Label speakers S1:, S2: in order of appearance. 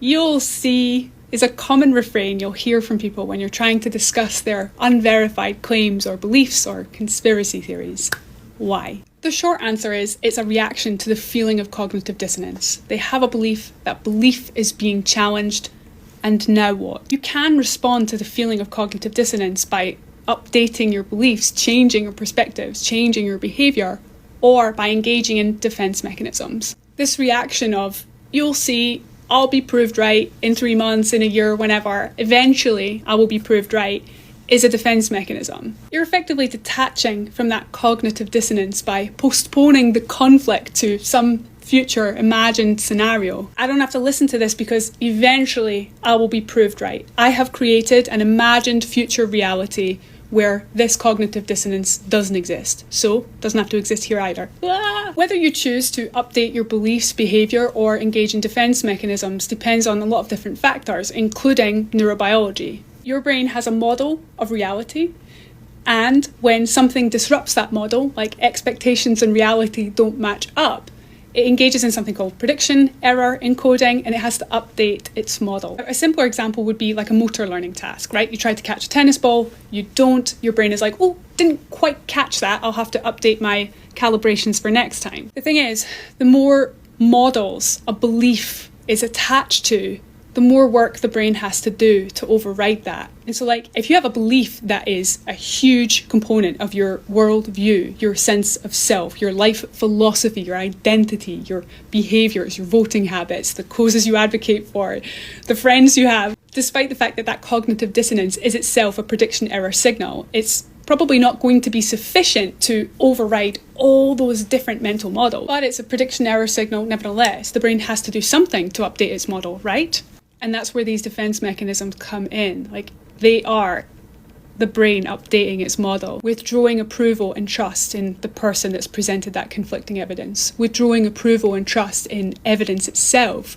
S1: You'll see is a common refrain you'll hear from people when you're trying to discuss their unverified claims or beliefs or conspiracy theories. Why? The short answer is it's a reaction to the feeling of cognitive dissonance. They have a belief, that belief is being challenged, and now what? You can respond to the feeling of cognitive dissonance by updating your beliefs, changing your perspectives, changing your behaviour, or by engaging in defence mechanisms. This reaction of, you'll see, I'll be proved right in 3 months, in a year, whenever, eventually I will be proved right, is a defence mechanism. You're effectively detaching from that cognitive dissonance by postponing the conflict to some future imagined scenario. I don't have to listen to this because eventually I will be proved right. I have created an imagined future reality where this cognitive dissonance doesn't exist. So, doesn't have to exist here either. Whether you choose to update your beliefs, behaviour, or engage in defence mechanisms depends on a lot of different factors, including neurobiology. Your brain has a model of reality, and when something disrupts that model, like expectations and reality don't match up, it engages in something called prediction, error, encoding, and it has to update its model. A simpler example would be like a motor learning task, right? You try to catch a tennis ball, you don't, your brain is like, oh, didn't quite catch that, I'll have to update my calibrations for next time. The thing is, the more models a belief is attached to, the more work the brain has to do to override that. And so if you have a belief that is a huge component of your worldview, your sense of self, your life philosophy, your identity, your behaviours, your voting habits, the causes you advocate for, the friends you have, despite the fact that that cognitive dissonance is itself a prediction error signal, it's probably not going to be sufficient to override all those different mental models. But it's a prediction error signal nevertheless. The brain has to do something to update its model, right? And that's where these defence mechanisms come in. They are the brain updating its model, withdrawing approval and trust in the person that's presented that conflicting evidence, withdrawing approval and trust in evidence itself,